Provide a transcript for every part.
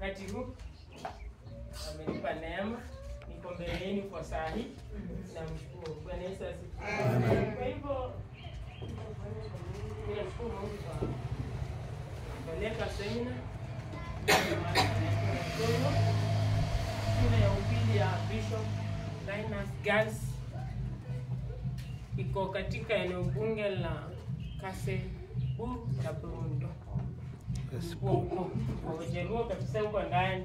wakati huu. Amenipa neema niko mbele yenu kwa saa hii. Namshukuru Bwana Yesu asifiwe. Kwa hivyo ninashukuru Mungu kwa kupeleka semina shule ya upili ya Bishop Linus Girls iko katika eneo bunge la Kaseburu na Brundo. Huko wajaluo kabisa huko ndani.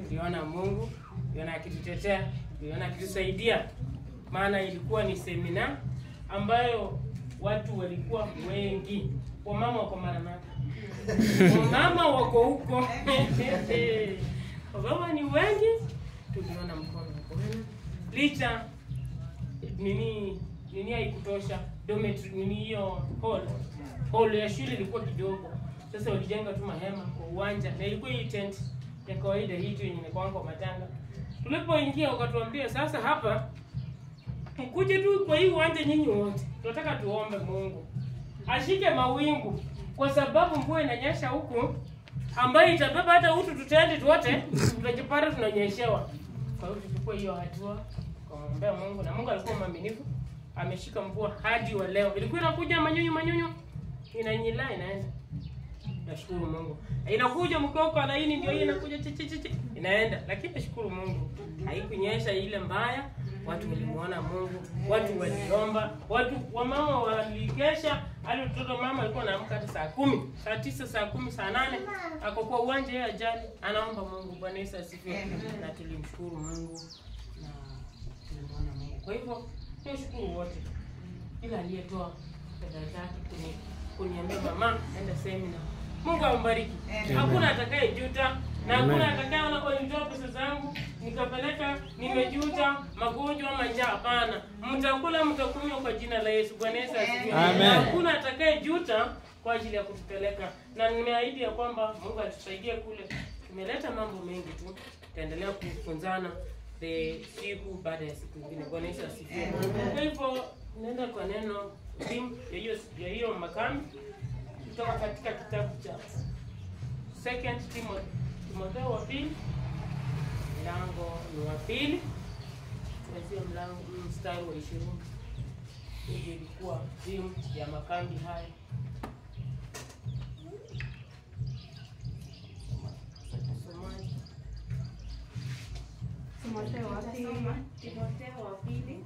Niliona Mungu, niliona akitutetea, niliona akitusaidia. Maana ilikuwa ni semina ambayo watu walikuwa wengi. Wamama wako Maranatha. Wamama wako huko. Wamama ni wengi. Tuliona mkono wako. Licha nini haikutosha dormitory nini hiyo hall ya shule ilikuwa kidogo. Sasa walijenga tu mahema kwa uwanja na ilikuwa hii tent ya kawaida hii tu yenye kwa matanga. Tulipoingia wakatuambia sasa hapa mkuje tu kwa hii uwanja nyinyi wote. Tunataka tuombe Mungu ashike mawingu kwa sababu mvua inanyesha huku ambayo itabeba hata utu tutende wote tutajipata tunanyeshewa. Kwa hiyo tuchukue hiyo hatua kumwombea Mungu na Mungu alikuwa mwaminifu. Ameshika mvua hadi wa leo. Ilikuwa inakuja manyunyu inanyila inaenda. Nashukuru Mungu. Inakuja mkoko laini ndio hii inakuja chichichi inaenda. Lakini nashukuru Mungu. Haikunyesha ile mbaya. Watu walimuona Mungu, watu waliomba, watu wamama walikesha. Hadi mtoto mama alikuwa anaamka hata saa 10, saa 9, saa 10, saa 8 akakuwa uwanja yeye ajali anaomba Mungu. Bwana Yesu asifiwe. Na tulimshukuru Mungu na tulimuona Mungu. Kwa hivyo tunashukuru wote. Kila aliyetoa fedha zake kuniambia mama enda semina. Mungu ambariki. Hakuna atakayejuta na hakuna atakayeona kwa nitoa pesa zangu nikapeleka nimejuta magonjwa ama njaa. Hapana. Mtakula mtakunywa kwa jina la Yesu. Bwana Yesu asifiwe. Hakuna atakayejuta kwa ajili ya kutupeleka. Na nimeahidi ya kwamba Mungu atusaidie kule. Tumeleta mambo mengi tu. Tutaendelea kufunzana siku baada ya siku nyingine. Bwana Yesu asifiwe. Kwa hivyo nenda kwa neno theme ya hiyo makambi kutoka katika kitabu cha 2 Timotheo wa pili mlango wa pili kuanzia mlango mstari wa 20. Hii ilikuwa theme ya makambi haya. Timotheo wa pili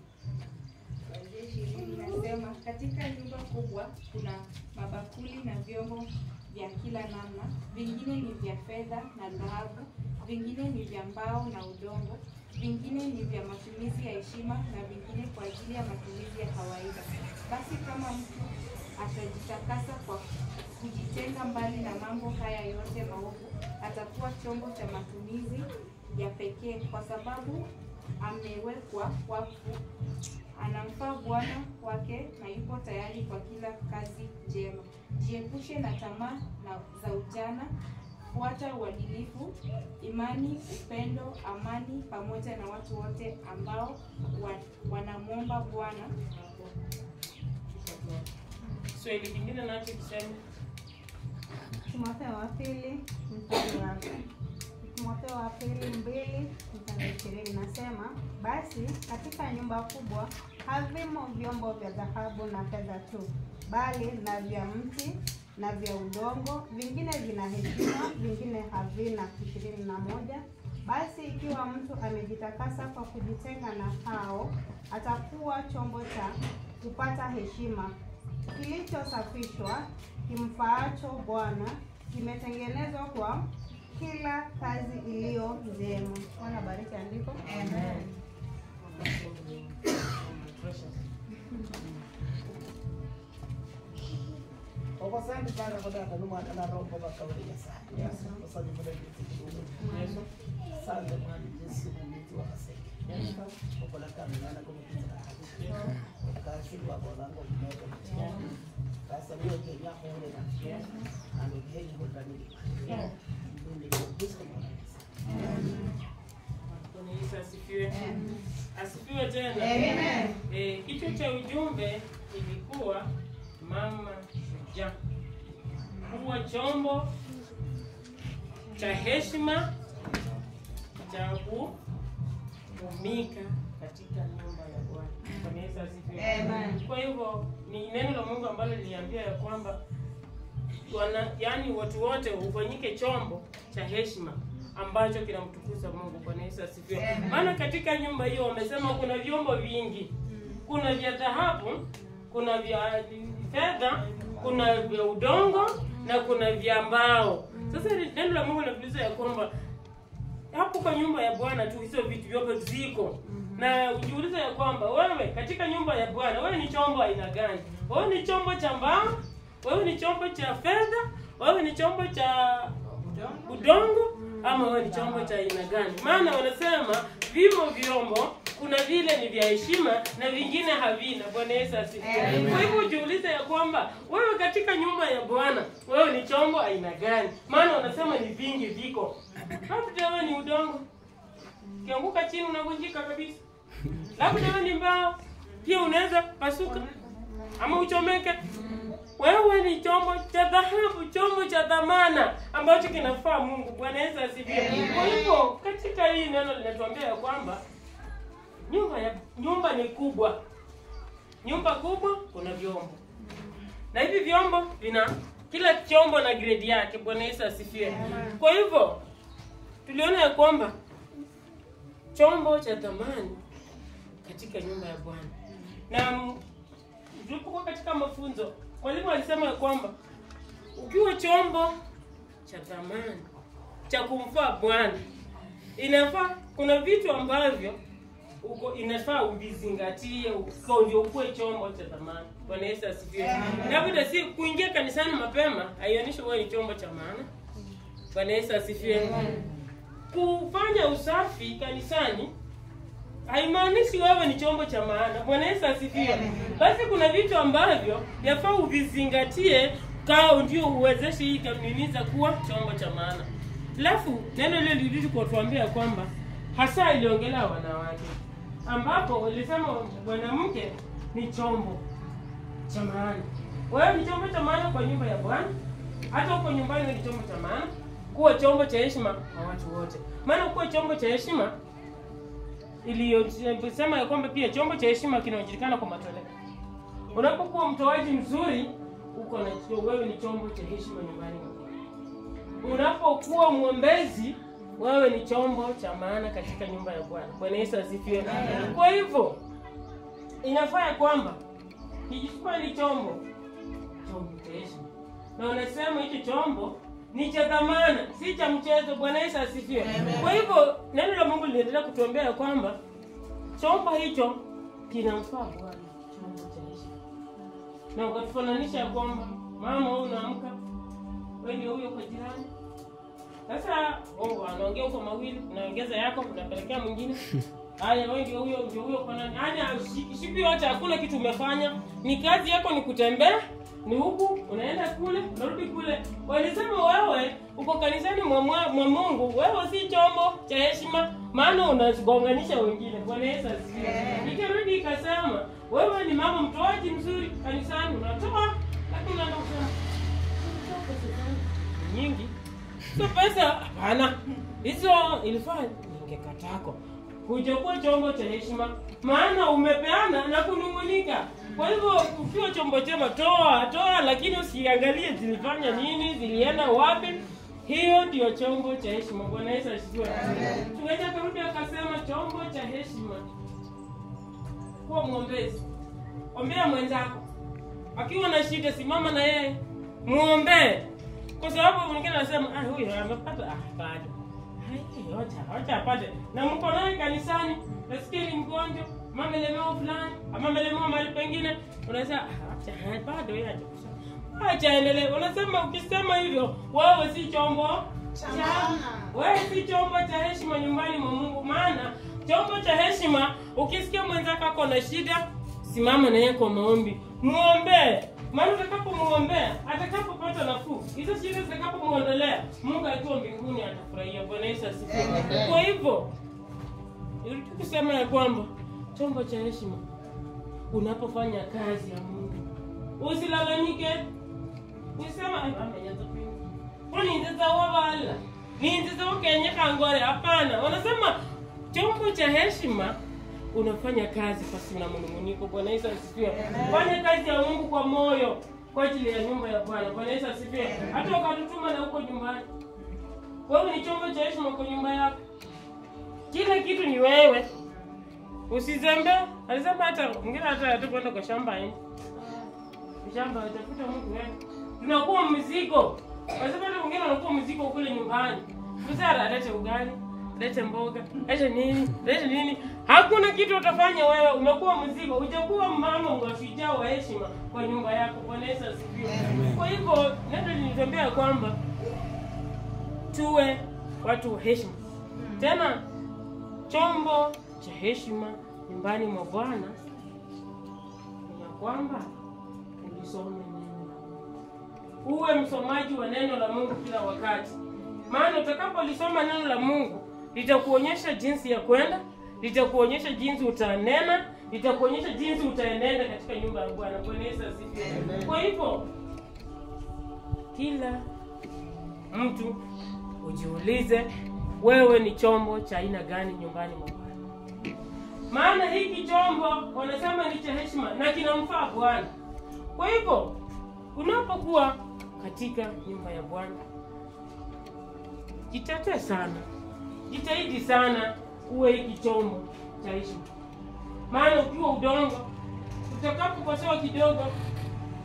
kuanzia 20 nasema, katika nyumba kubwa kuna mabakuli na vyombo vya kila namna, vingine ni vya fedha na dhahabu, vingine ni vya mbao na udongo, vingine ni vya matumizi ya heshima na vingine kwa ajili ya matumizi ya kawaida. Basi kama mtu atajitakasa kwa kujitenga mbali na mambo haya yote maovu, atakuwa chombo cha matumizi ya pekee, kwa sababu amewekwa wakfu, anamfaa Bwana wake na yupo tayari kwa kila kazi njema. Jiepushe na tamaa za ujana, fuata uadilifu, imani, upendo, amani pamoja na watu wote ambao wanamwomba Bwana. Swali lingine nacho kusema Timotheo wa pili mstari wa Timotheo wa pili 2 mstari 20 nasema, basi katika nyumba kubwa havimo vyombo vya dhahabu na fedha tu, bali na vya mti na vya udongo, vingine vina heshima, vingine havina. 21 basi ikiwa mtu amejitakasa kwa kujitenga na hao, atakuwa chombo cha kupata heshima, kilichosafishwa, kimfaacho Bwana, kimetengenezwa kwa kila kazi iliyo njema. Bwana bariki andiko. Amen. Kwa sababu sana kwa dada numa na roho kwa kawaida sana. Yes. Kwa sababu kwa Yesu. Asante kwa Yesu mtu wa kaseke. Yes. Kwa la kama na kwa mtu. Kasi kwa bolango mmoja. Sasa leo Kenya hole na. Yes. Ando Kenya hole ni. Yes. Ndio Kristo mwana. Bwana Yesu asifiwe. Asifiwe tena. Amen. Kichwa cha ujumbe ilikuwa mama shujaa. Kuwa chombo cha heshima cha kutumika katika nyumba ya Bwana. Bwana Yesu asifiwe. Amen. Kwa hivyo ni neno la Mungu ambalo liliambia ya kwamba yaani watu wote ufanyike chombo cha heshima ambacho kinamtukuza Mungu. Bwana Yesu asifiwe. Maana katika nyumba hiyo wamesema kuna vyombo vingi. Kuna vya dhahabu, kuna vya fedha, kuna vya udongo na kuna vya mbao. Sasa neno la Mungu linatueleza ya kwamba hapo kwa nyumba ya Bwana tu hizo vitu vyote ziko. Na ujiulize ya kwamba wewe katika nyumba ya Bwana wewe ni chombo aina gani? Wewe ni chombo cha mbao? Wewe ni chombo cha fedha? Wewe ni chombo cha udongo? Ama wewe ni chombo cha aina gani? Maana wanasema vimo vyombo, kuna vile ni vya heshima na vingine havina. Bwana Yesu asifiwe. Kwa hivyo ujiulize ya kwamba wewe katika nyumba ya Bwana wewe ni chombo aina gani? Maana wanasema ni vingi viko. Labda wewe ni udongo, kianguka chini unavunjika kabisa. Labda wewe ni mbao, pia unaweza pasuka ama uchomeke. Wewe ni chombo cha dhahabu, chombo cha dhamana ambacho kinafaa Mungu. Bwana Yesu asifiwe. Kwa hivyo katika hii neno linatuambia ya kwamba nyumba ni kubwa. Nyumba kubwa kuna vyombo. Na hivi vyombo kila chombo na grade yake. Bwana Yesu asifiwe. Kwa hivyo tuliona ya kwamba chombo cha dhamani katika nyumba ya Bwana. Na tulipokuwa katika mafunzo, mwalimu alisema ya kwamba ukiwa chombo cha dhamani cha kumfaa Bwana, inafaa kuna vitu ambavyo inafaa uvizingatie ndio ukuwe chombo cha dhamani. Bwana Yesu asifiwe. Labda si kuingia kanisani mapema haionishi wewe ni chombo cha maana. Bwana Yesu asifiwe. Kufanya usafi kanisani haimaanishi wewe ni chombo cha maana. Bwana Yesu asifiwe. Basi kuna vitu ambavyo yafaa uvizingatie kao ndio uwezeshe hii kanisa kuwa chombo cha maana. Alafu neno lile lilirudi kutuambia kwamba hasa iliongelea wanawake, ambapo walisema mwanamke ni chombo cha maana. Wewe ni chombo cha maana kwa nyumba ya Bwana. Hata uko nyumbani ni chombo cha maana. Kuwa chombo cha heshima kwa watu wote. Maana kuwa chombo cha heshima iliyosema ya kwamba pia chombo cha heshima kinajulikana kwa matoleo. Unapokuwa mtoaji mzuri, wewe ni chombo cha heshima nyumbani mwako. Unapokuwa mwombezi, wewe ni chombo cha maana katika nyumba ya Bwana. Bwana Yesu asifiwe. Kwa hivyo inafaa kwamba kijisikia ni chombo cha heshima. Na unasema hiki chombo ni cha dhamana, si cha mchezo. Bwana Yesu asifiwe. Kwa hivyo neno la Mungu linaendelea kutuambia kwamba chombo hicho kinamfaa Bwana, chombo cha heshima. Na ukatufananisha kwamba mama wewe unaamka, wewe ndio huyo kwa jirani. Sasa anaongea huko mawili, unaongeza yako, unapelekea mwingine. Haya wewe ndio huyo kwa nani? Haya shipi yote hakuna kitu umefanya. Ni kazi yako ni kutembea, ni huku unaenda kule, unarudi kule. Walisema wewe uko kanisani mwa Mungu, wewe si chombo cha heshima, maana unagonganisha wengine. Bwana Yesu asifiwe. Ikarudi ikasema wewe ni mama mtoaji mzuri kanisani, unatoa lakini unaenda kusema nyingi. Sio pesa hapana. Hizo ilifanya ningekatako. Kuchukua chombo cha heshima, maana umepeana na kunungunika. Kwa hivyo ukiwa chombo chema toa lakini usiangalie zilifanya nini, zilienda wapi. Hiyo ndio chombo cha heshima. Bwana Yesu asifiwe. Tunaweza kurudi akasema chombo cha heshima. Kuwa mwombezi. Ombea mwenzako. Akiwa na shida simama na yeye. Muombe. Kwa sababu mwingine anasema huyu amepata bado. Acha apate. Na mko naye kanisani, nasikia ni mgonjwa, mama lemewa fulani, ama melemewa mahali pengine, unasema acha bado yeye acha. Acha endelee. Unasema ukisema hivyo, wewe si chombo cha wewe si chombo cha heshima nyumbani mwa Mungu. Maana chombo cha heshima, ukisikia mwenzako ako na shida, simama na yeye kwa maombi. Muombe. Maana utakapomuombea, atakapopata nafuu, hizo shida zitakapomuondolea, Mungu akiwa mbinguni atafurahia. Bwana Yesu asifiwe. Kwa hivyo, ili kusema ya kwamba chombo cha heshima unapofanya kazi ya Mungu, usilalamike. Usema ameanza kwani ndio wala. Ni nzizo kenyeka ngore, hapana. Wanasema chombo cha heshima unafanya kazi pasi na manunguniko. Bwana Yesu asifiwe. Fanya kazi ya Mungu kwa moyo kwa ajili ya nyumba ya Bwana. Bwana Yesu asifiwe. Hata ukatutuma na huko nyumbani, wewe ni chombo cha heshima kwa nyumba yako. Kila kitu ni wewe. Usizembe. Alisema hata mwingine hata kwenda kwa shamba hivi. Shamba utakuta Mungu wewe. Tunakuwa mzigo. Wanasema hata mwingine anakuwa mzigo kule nyumbani. Mzara alete ugali, lete mboga, lete nini. Hakuna kitu utafanya wewe, umekuwa mzigo. Hujakuwa mama unashujaa wa heshima kwa nyumba yako. Bwana Yesu asifiwe. Kwa hivyo ndio nilitembea kwamba tuwe watu wa heshima. Tena chombo cha heshima nyumbani mwa Bwana ni kwamba ulisome neno la Mungu. Uwe msomaji wa neno la Mungu kila wakati. Maana utakapolisoma neno la Mungu, litakuonyesha jinsi ya kwenda, litakuonyesha jinsi utanena, litakuonyesha jinsi utaenenda katika nyumba ya Bwana. Bwana Yesu asifiwe. Kwa hivyo kila mtu ujiulize, wewe ni chombo cha aina gani nyumbani mwa Bwana? Maana hiki chombo wanasema ni cha heshima na kinamfaa Bwana. Kwa hivyo unapokuwa katika nyumba ya Bwana, jitetee sana, jitahidi sana uwe hiki chombo cha heshima. Maana ukiwa udongo, utakapokosewa kidogo,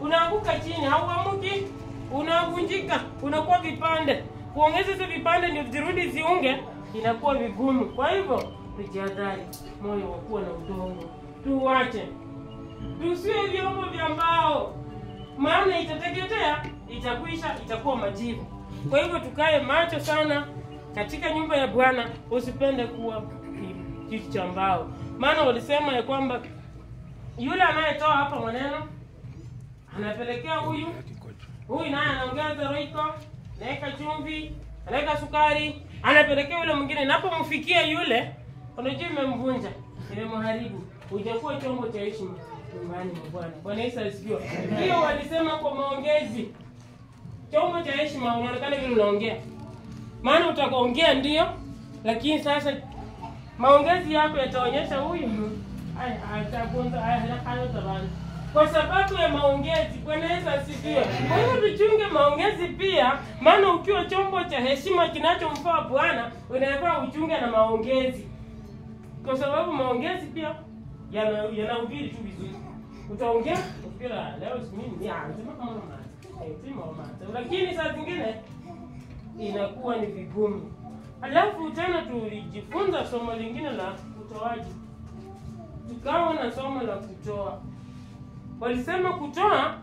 unaanguka chini, hauamuki, unavunjika, unakuwa vipande. Kuongeza hizo vipande ndio zirudi ziunge, inakuwa vigumu. Kwa hivyo tujihadhari moyo wa kuwa na udongo. Tuache. Tusiwe vyombo vya mbao. Maana itateketea, itakwisha, itakuwa majivu. Kwa hivyo tukae macho sana katika nyumba ya Bwana, usipende kuwa kitu cha mbao. Maana walisema ya kwamba yule anayetoa hapa maneno anapelekea huyu naye anaongeza roiko, anaweka chumvi, anaweka sukari, anapelekea yule mwingine. Napomfikia yule, unajua imemvunja, imemharibu. Hujakuwa chombo cha heshima nyumbani mwa Bwana. Bwana Yesu asifiwe. Hiyo walisema kwa maongezi. Chombo cha heshima unaonekana vile unaongea. Maana utaongea ndio, lakini sasa maongezi yako yataonyesha huyu atagonza hana tabani. Kwa sababu ya maongezi. Bwana Yesu asifiwe. Kwa hiyo tuchunge maongezi pia, maana ukiwa chombo cha heshima kinachomfaa Bwana, unafaa uchunge na maongezi. Kwa sababu maongezi pia yanahubiri tu vizuri. Utaongea ukila leo mimi ni anzima kama mama. Lakini saa zingine inakuwa ni vigumu. Alafu tena tulijifunza somo lingine la utoaji. Tukawa na somo la kutoa. Walisema kutoa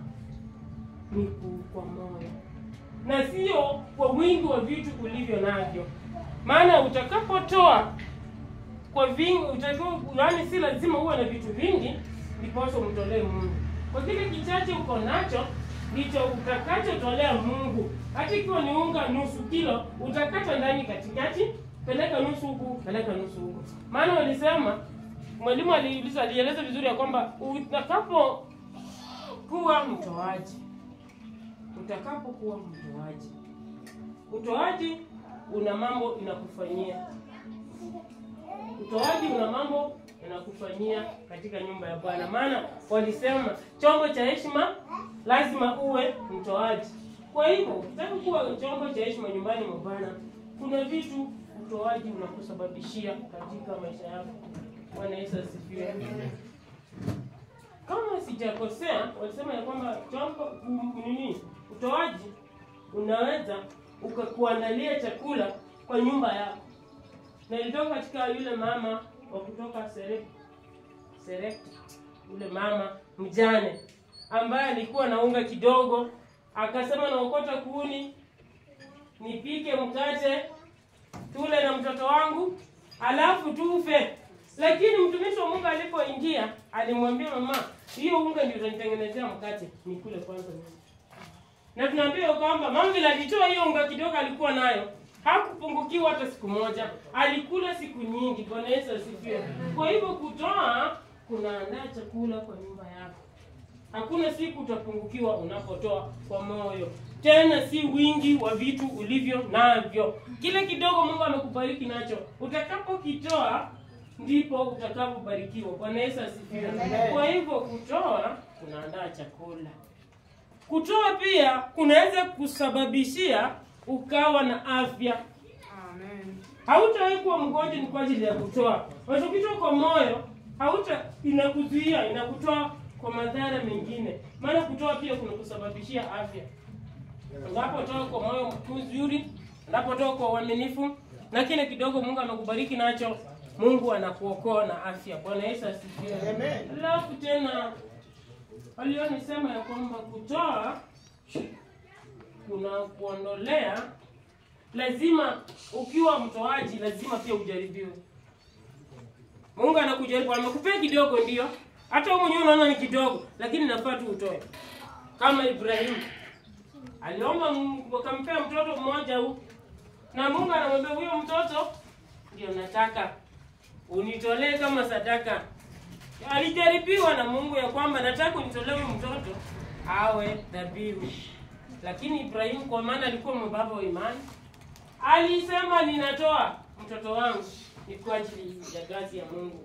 ni kwa moyo, na sio kwa wingi wa vitu ulivyo navyo. Maana utakapotoa kwa vingi, yaani si lazima uwe na vitu vingi ndipo umtolee Mungu. Kwa kile kichache uko nacho ndicho utakachotolea Mungu. Hata ikiwa ni unga nusu kilo, utakata ndani katikati, peleka nusu huku, peleka nusu huku. Maana walisema, mwalimu alieleza vizuri ya kwamba utakapokuwa mtoaji, utoaji una mambo inakufanyia. Utoaji una mambo inakufanyia katika nyumba ya Bwana. Maana walisema chombo cha heshima lazima uwe mtoaji. Kwa hivyo ukitaka kuwa chombo cha heshima nyumbani mwa Bwana, kuna vitu utoaji unakusababishia katika maisha yako. Bwana Yesu asifiwe. Kama sijakosea, walisema ya kwamba chombo utoaji unaweza ukakuandalia chakula kwa nyumba yako. Na ilitoka katika yule mama wa kutoka Serek, yule mama mjane ambaye alikuwa na unga kidogo, akasema naokota kuni, nipike mkate, tule na mtoto wangu, alafu tufe. Lakini mtumishi wa Mungu alipoingia, alimwambia mama, hiyo unga ndio utanitengenezea mkate, nikule kwanza mimi. Na tunaambiwa kwamba mama vile alitoa hiyo unga kidogo alikuwa nayo, hakupungukiwa hata siku moja, alikula siku nyingi. Bwana Yesu asifiwe. Kwa hivyo kutoa kunaandaa chakula kwa nyumba yako. Hakuna siku utapungukiwa unapotoa kwa moyo. tena si wingi wa vitu ulivyo navyo. Kile kidogo Mungu amekubariki nacho, utakapokitoa ndipo utakapobarikiwa. Bwana Yesu asifiwe. Kwa hivyo kutoa kunaandaa chakula. Kutoa pia kunaweza kusababishia ukawa na afya. Amen. Hautawahi kuwa mgonjwa ni kwa ajili ya kutoa. Ukitoa kwa moyo, inakuzuia, inakutoa kwa madhara mengine. Maana kutoa pia kunakusababishia afya. Unapotoa kwa moyo mzuri, unapotoa kwa uaminifu, na kile kidogo Mungu amekubariki nacho, Mungu anakuokoa na afya. Bwana Yesu asifiwe. Amen. Alafu tena walionisema ya kwamba kutoa kuna kuondolea, lazima ukiwa mtoaji lazima pia ujaribiwe. Mungu anakujaribu, amekupea kidogo ndio. Hata wewe mwenyewe unaona ni kidogo, lakini nafaa tu utoe. Kama Ibrahimu aliomba Mungu akampea mtoto mmoja huu. Na Mungu anamwambia huyo mtoto ndio nataka unitolee kama sadaka. Alijaribiwa na Mungu ya kwamba nataka unitolee huyo mtoto awe dhabihu. Lakini Ibrahimu kwa maana alikuwa mbaba wa imani, alisema ninatoa mtoto wangu ni kwa ajili ya kazi ya Mungu.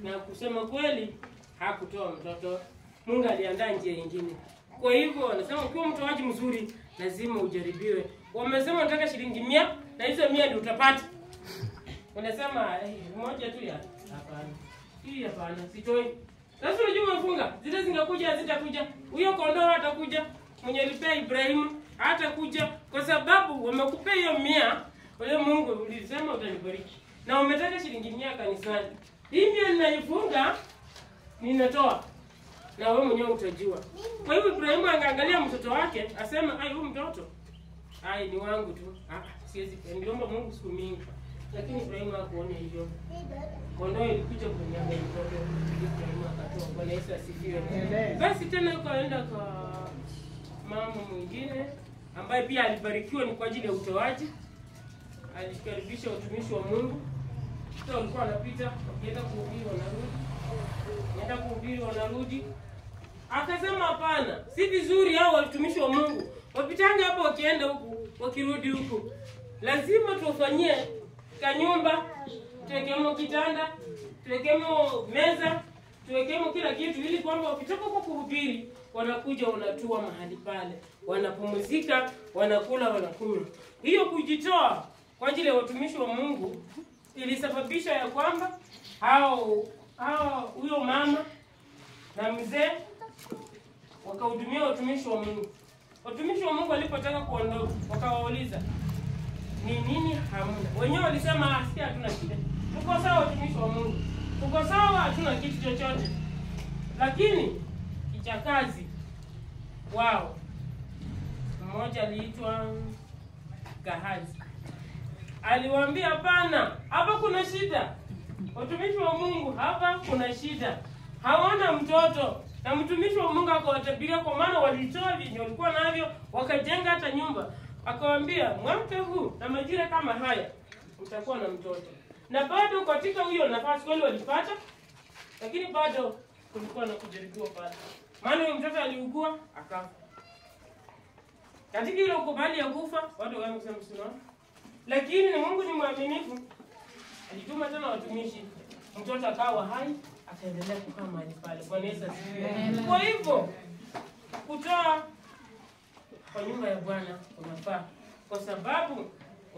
Na kusema kweli hakutoa mtoto. Mungu aliandaa njia nyingine. Kwa hivyo anasema ukiwa mtoaji mzuri lazima ujaribiwe. Wamesema nataka shilingi 100 na hizo 100 ndio utapata. Unasema moja tu ya hapana. Hii hapana, sitoi. Sasa unajua umefunga. Zile zingekuja hazitakuja. Huyo kondoo hatakuja. Mwenye alipea Ibrahimu hatakuja kwa sababu wamekupea hiyo 100. Wewe Mungu ulisema utanibariki. Na umetaka shilingi 100 kanisani. Hii 100 ninaifunga ninatoa. Na wewe mwenyewe utajua. Kwa hivyo Ibrahimu angaangalia mtoto wake, asema huyu mtoto ni wangu tu. Siwezi niomba Mungu siku mingi. Lakini Ibrahimu hakuona hivyo. Kondoo ilikuja kuniaga mtoto. Ibrahimu akatoa. Bwana Yesu asifiwe. Basi tena ukaenda kwa mama mwingine ambaye pia alibarikiwa ni kwa ajili ya utoaji. Alikaribisha utumishi wa Mungu. Sasa walikuwa wanapita, wakienda kuhubiri wanarudi. Nenda kuhubiri wanarudi. Akasema hapana, si vizuri hao watumishi wa Mungu wapitange hapo wakienda huku, wakirudi huku. Lazima tuwafanyie kanyumba, tuwekemo kitanda, tuwekemo meza, tuwekemo kila kitu ili kwamba wakitoka huko kuhubiri, wanakuja wanatua mahali pale, wanapumzika, wanakula, wanakunywa. Hiyo kujitoa kwa ajili ya watumishi wa Mungu ilisababisha ya kwamba huyo mama na mzee wakahudumia watumishi wa Mungu. Watumishi wa Mungu walipotaka kuondoka, wakawauliza ni nini hamna? Wenyewe walisema sisi hatuna shida. Tuko sawa watumishi wa Mungu. Tuko sawa, hatuna kitu chochote. Lakini kichakazi wao mmoja aliitwa Gehazi. Aliwaambia hapana, hapa kuna shida. Watumishi wa Mungu hapa kuna shida. Hawana mtoto. Na mtumishi wa Mungu akawatabiria kwa maana walitoa vinyo walikuwa navyo, wakajenga hata nyumba. Akawaambia mwaka huu na majira kama haya utakuwa na mtoto. Na bado katika huyo nafasi kweli walipata, lakini bado kulikuwa na kujaribiwa pale. Maana huyo mtoto aliugua akafa. Katika ile ukubali ya kufa, watu wamesema msino. Lakini Mungu ni mwaminifu. Alituma tena watumishi. Mtoto akawa hai, akaendelea kukaa mahali pale. Bwana Yesu asifiwe. Kwa hivyo kutoa kwa nyumba ya Bwana unafaa. Kwa sababu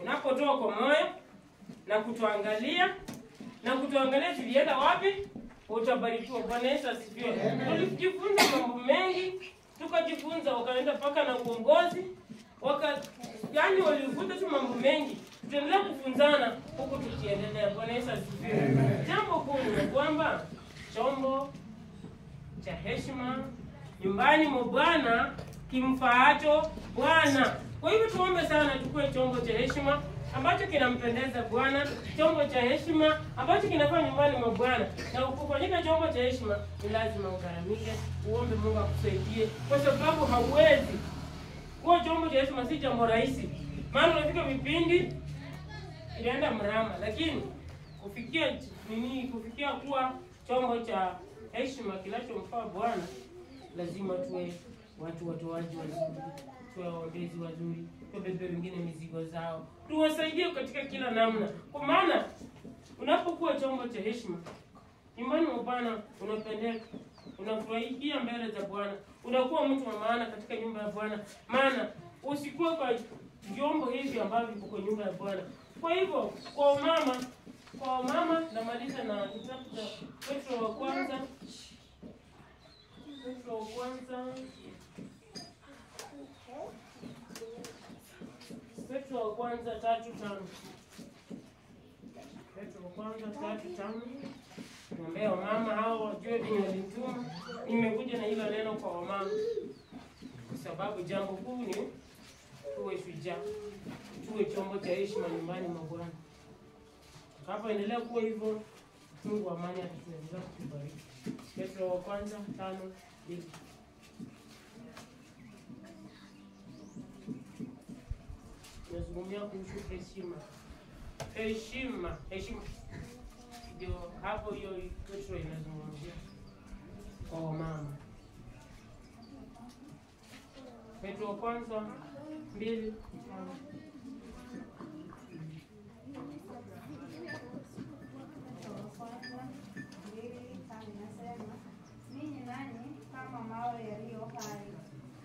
unapotoa kwa moyo na kutoangalia tulienda wapi, utabarikiwa. Bwana Yesu asifiwe. Tulijifunza mambo mengi, tukajifunza wakaenda paka na uongozi, yani walifunza tu mambo mengi. Tutaendelea kufunzana huku tukiendelea. Bwana Yesu asifiwe. Jambo kuu ni kwamba chombo cha heshima nyumbani mwa Bwana kimfaacho Bwana. Kwa hivyo tuombe sana tukue chombo cha heshima ambacho kinampendeza Bwana, chombo cha heshima ambacho kinafanya nyumbani mwa Bwana. Na ukifanyika chombo cha heshima ni lazima ugaramike, uombe Mungu akusaidie kwa sababu hauwezi kuwa chombo cha heshima. Si jambo rahisi. Maana unafika vipindi inaenda mrama, lakini kufikia kuwa chombo cha heshima kinachomfaa Bwana lazima tuwe watu watoaji wazuri. tuwe waombezi wazuri, tubebe wengine mizigo zao, tuwasaidie katika kila namna, kwa maana unapokuwa chombo cha heshima nyumbani mwa Bwana unapendeka, unafurahia mbele za Bwana, unakuwa mtu wa maana katika nyumba ya Bwana, maana usikuwe kwa vyombo hivi ambavyo viko kwa nyumba ya Bwana. Kwa hivyo kwa mama namaliza na kitabu cha Petro wa kwanza 3:5. Petro wa kwanza 3:5. Naomba wamama hao wajue vile walimtuma. Nimekuja na hilo neno kwa wamama kwa sababu jambo kuu ni tuwe shujaa, tuwe chombo cha heshima nyumbani mwa Bwana. Tunapoendelea kuwa hivyo, Mungu wa amani atatuendelea kutubariki. Petro wa kwanza 5:2. Nazungumzia kuhusu heshima. Ndio hapo hiyo Petro inazungumzia kwa wamama. Petro wa kwanza 2:5. Inasema, ninyi nanyi kama mawe yaliyo hai,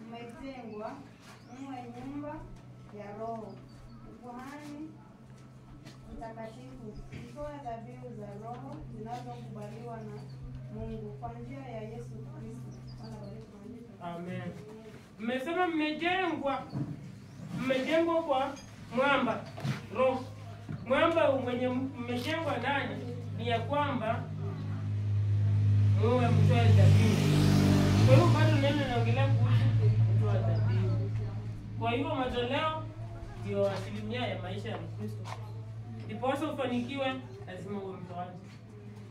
mmetengwa mwe nyumba ya Roho, ukuhani mtakatifu, mtoe dhabihu za Roho zinazokubaliwa na Mungu kwa njia ya Yesu Kristo. Amen. Mmesema mmejengwa kwa mwamba Roho. Mwamba mwenye mmejengwa ndani ni ya kwamba muwe mtoe dhabihu. Kwa hiyo bado neno linaongelea kuhusu kutoa dhabihu. Kwa hiyo matoleo ndio asilimia ya maisha ya Mkristo. Ndiposa ufanikiwe lazima uwe mtoaji.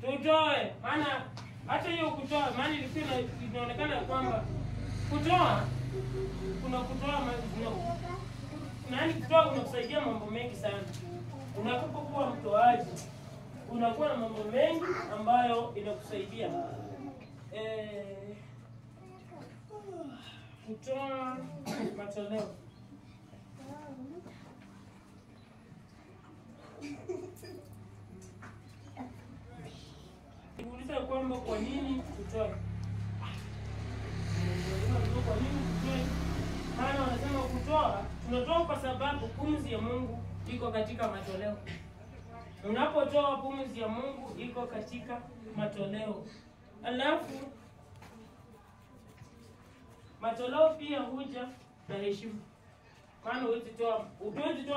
Tutoe, maana hata hiyo kutoa, maana ilikuwa inaonekana kwamba kutoa kutoa kunakusaidia mambo mengi sana. Unapokuwa mtoaji unakuwa na mambo mengi ambayo inakusaidia. Kutoa matoleo. Niuliza kwamba kwa nini kutoa? Kwa nini kutoa? Maana wanasema kutoa, tunatoa kwa sababu pumzi ya Mungu iko katika matoleo. Unapotoa pumzi ya Mungu iko katika matoleo. Alafu matoleo pia huja na heshima. Maana huwezi toa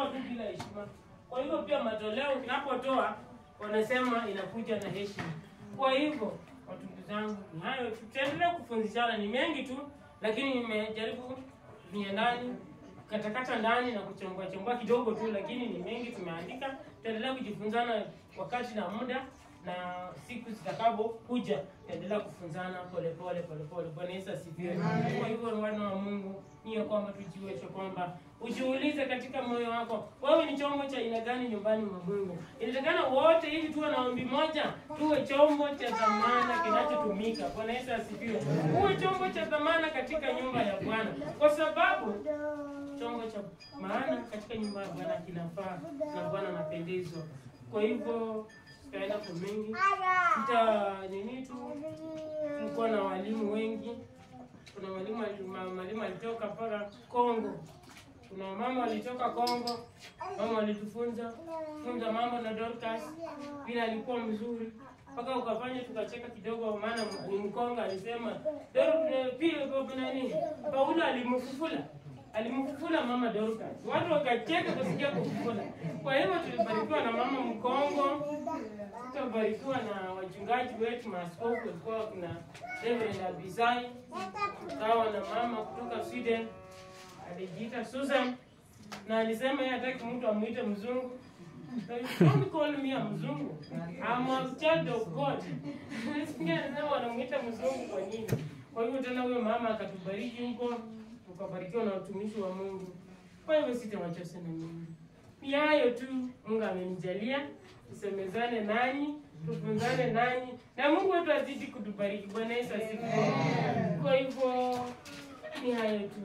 tu bila heshima. Kwa hivyo pia matoleo unapotoa wanasema inakuja na heshima. Kwa hivyo watu zangu, ni hayo tutaendelea kufundishana, ni mengi tu, lakini nimejaribu ndani katakata ndani na kuchambua kidogo tu, lakini ni mengi tumeandika. Tutaendelea kujifunzana wakati na muda na siku zitakapokuja, tutaendelea kufunzana pole. Bwana Yesu asifiwe. Kwa hivyo wana wa Mungu, niyo kwamba tujiweke kwamba ujiulize katika moyo wako, wewe ni chombo cha aina gani nyumbani mwa Mungu? Inatakana wote hivi tuwe na ombi moja, tuwe chombo cha dhamana kinachotumika. Bwana Yesu asifiwe. Uwe chombo cha dhamana katika nyumba ya Bwana, kwa sababu chombo cha maana katika nyumba ya Bwana kinafaa na Bwana anapendezwa. Kwa hivyo tutaenda kwa mengi. Tulikuwa na walimu wengi. Kuna mwalimu alitoka mpaka Kongo. Kuna mama walitoka Kongo. Mama walitufunza mambo na Dorcas. Bila alikuwa mzuri. Mpaka ukafanya tukacheka kidogo, maana ni Mkongo alisema Paulo alimfufula mama Dorcas. Watu wakacheka kusikia kufufula. Kwa hivyo tulibarikiwa na mama Mkongo. Tulibarikiwa na wachungaji wetu, maaskofu walikuwa kuna Reverend Abisai. Kawa na mama kutoka Sweden alijiita Susan, na alisema yeye hataki mtu amuite mzungu. Don't call me a mzungu. I'm a child of God. Nisikia wanamuita mzungu kwa nini? Kwa hivyo tena huyo mama akatubariki huko, tukabarikiwa na watumishi wa Mungu. Kwa hivyo sitawacha sana mimi. Ni hayo tu, Mungu amenijalia tusemezane nanyi, tufunzane nanyi, na Mungu wetu azidi kutubariki. Bwana Yesu asifiwe. Kwa hivyo ni hayo tu.